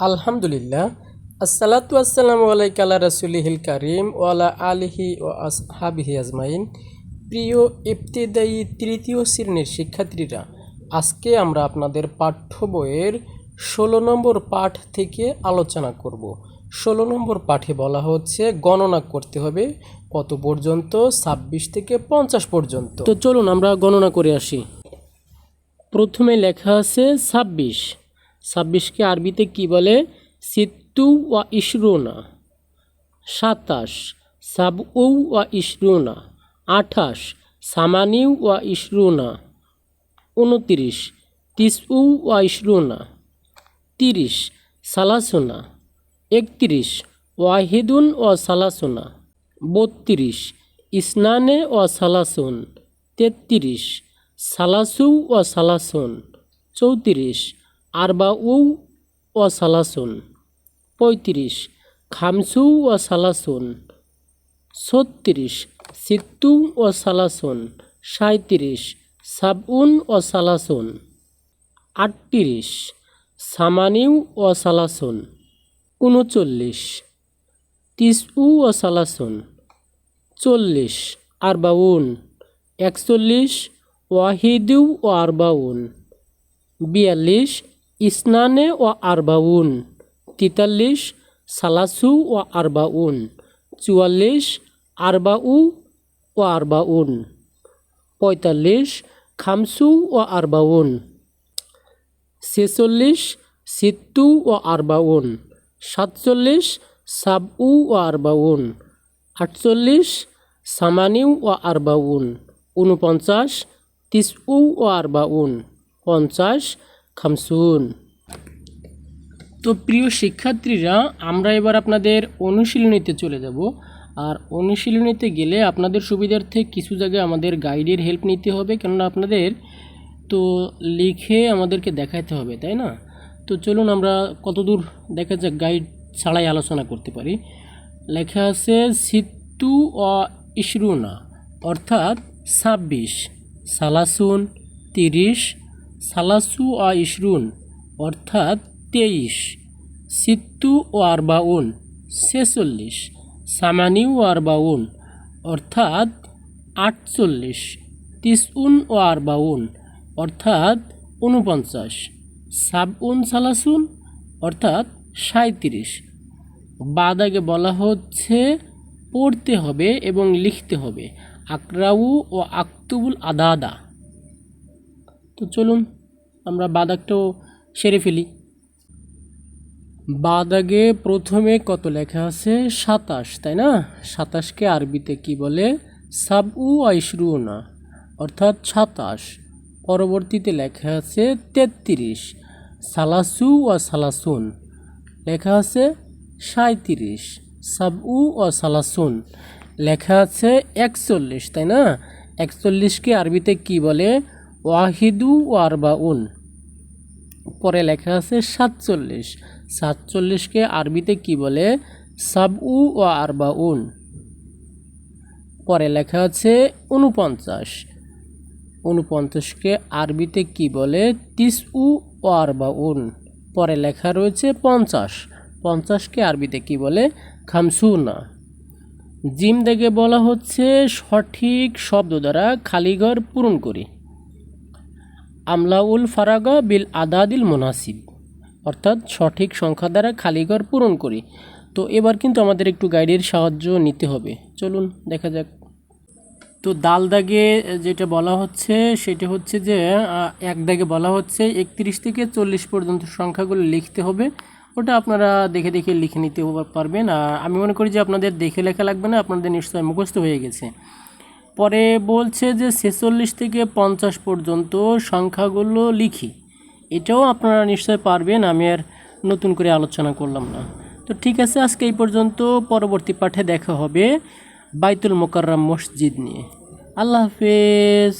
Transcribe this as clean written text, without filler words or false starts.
আলহামদুলিল্লাহ, আসসালাতু আসসালামু আলাইকা আলা রাসূলিহিল কারীম ওয়া আলা আলিহি ওয়া আসহাবিহি আজমাইন। প্রিয় ইবতিদায়ী তৃতীয় শ্রেণীর শিক্ষার্থীরা, আজকে আমরা আপনাদের পাঠ্য বইয়ের ১৬ নম্বর পাঠ থেকে আলোচনা করব। ১৬ নম্বর পাঠে বলা হচ্ছে গণনা করতে হবে কত পর্যন্ত, ২৬ থেকে ৫০ পর্যন্ত। তো চলুন আমরা গণনা করে আসি। প্রথমে লেখা আছে ২৬। ২৬কে আরবিতে কি বলে? সিত্তু ওয়া ইশরুনা। ২৭ সাবউ ওয়া ইশরুনা। ২৮ সামানিউ ওয়া ইশরুনা। ২৯ তিসউ ওয়া ইশরুনা। ৩০ সালাসুনা। ৩১ ওয়াহিদুন ওয়া সালাসুনা। ৩২ ইসনানে ওয়া সালাসুন। ৩৩ সালাসু ওয়া সালাসুন। ৩৪ আরবাউ ওয়া সালাসুন। ৩৫ খামসু ওয়া সালাসুন। ৩৬ সিত্তু ওয়া সালাসুন। ৩৭ সাবউন ওয়া সালাসুন। ৩৮ সামানিউ ওয়া সালাসুন। ৩৯ তিসউ ওয়া সালাসুন। ৪০ আরবাউন। ৪১ ওয়াহিদু ওয়া আরবাউন। ৪২ ইসনানে ওয়া আরবাউন। ৪৩ সালাসু ওয়া আরবাউন। ৪৪ আরবাউ ওয়া আরবাউন। ৪৫ খামসু ওয়া আরবাউন। ৪৬ সিত্তু ওয়া আরবাউন। ৪৭ সাবউ ওয়া আরবাউন। ৪৮ সামানিউ ওয়া আরবাউন। ৪৯ তিসউ ওয়া আরবাউন। ৫০ খামসুন। তো প্রিয় শিক্ষার্থীরা, আমরা এবার আপনাদের অনুশীলনীতে চলে যাব। আর অনুশীলনীতে গেলে আপনাদের সুবিধার্থে কিছু জায়গায় আমাদের গাইডের হেল্প নিতে হবে, কেননা আপনাদের তো লিখে আমাদেরকে দেখাতে হবে, তাই না? তো চলুন আমরা কতদূর দেখা যাক গাইড ছাড়াই আলোচনা করতে পারি। লেখা আছে সিত্তু ও ইশরুনা অর্থাৎ ২৬, সালাসুন ৩০, সালাসু ও ইশরুন অর্থাৎ ২৩, সিত্তু ও আরবাউন ৪৬, সামানিউ ও আরবাউন অর্থাৎ ৪৮, তিসউন ও আরবাউন অর্থাৎ ৪৯, সাবউন সালাসুন অর্থাৎ ৩৭। বাদাগে বলা হচ্ছে পড়তে হবে এবং লিখতে হবে, আকরাউ ও আক্তুবুল আদাদা। তো চলুন আমরা বাদাগটাও সেরে ফেলি। বাদাগে প্রথমে কত লেখা আছে? ২৭, তাই না? ২৭কে আরবিতে কি বলে? সাবউ আইশরুনা অর্থাৎ ২৭। পরবর্তীতে লেখা আছে ৩৩, সালাসু ও সালাসুন। লেখা আছে ৩৭, সাবউ ও সালাসুন। লেখা আছে ৪১, তাই না? ৪১কে আরবিতে কি বলে? ওয়াহিদু ও আরবাউন। পরে লেখা আছে ৪৭, ৪৭কে আরবিতে কি বলে? সাবউ ও আরবাউন। পরে লেখা আছে ৪৯, ৪৯কে আরবিতে কি বলে? তিসউ ও আরবাউন। পরে লেখা রয়েছে ৫০, ৫০কে আরবিতে কি বলে? খামসুনা। জিম দাগে বলা হচ্ছে সঠিক শব্দ দ্বারা খালিঘর পূরণ করি। আমলাউল ফারাগা বিল আদাদিল মুনাসিব অর্থাৎ সঠিক সংখ্যা দ্বারা খালিঘর পূরণ করি। তো এবার কিন্তু আমাদের একটু গাইডের সাহায্য নিতে হবে, চলুন দেখা যাক। তো দাল দাগে যেটা বলা হচ্ছে সেটা হচ্ছে যে এক দাগে বলা হচ্ছে ৩১ থেকে ৪০ পর্যন্ত সংখ্যাগুলো লিখতে হবে। ওটা আপনারা দেখে দেখে লিখে নিতে পারবেন। আর আমি মনে করি যে আপনাদের দেখে লেখা লাগবে না, আপনাদের নিশ্চয়ই মুখস্থ হয়ে গেছে। পরে বলছে যে ৪৬ থেকে ৫০ পর্যন্ত সংখ্যাগুলো লিখি, এটাও আপনারা নিশ্চয় পারবেন, আমি আর নতুন করে আলোচনা করলাম না। তো ঠিক আছে, আজকে এই পর্যন্ত। পরবর্তী পাঠে দেখা হবে বাইতুল মোকাররম মসজিদ নিয়ে। আল্লাহ হাফেজ।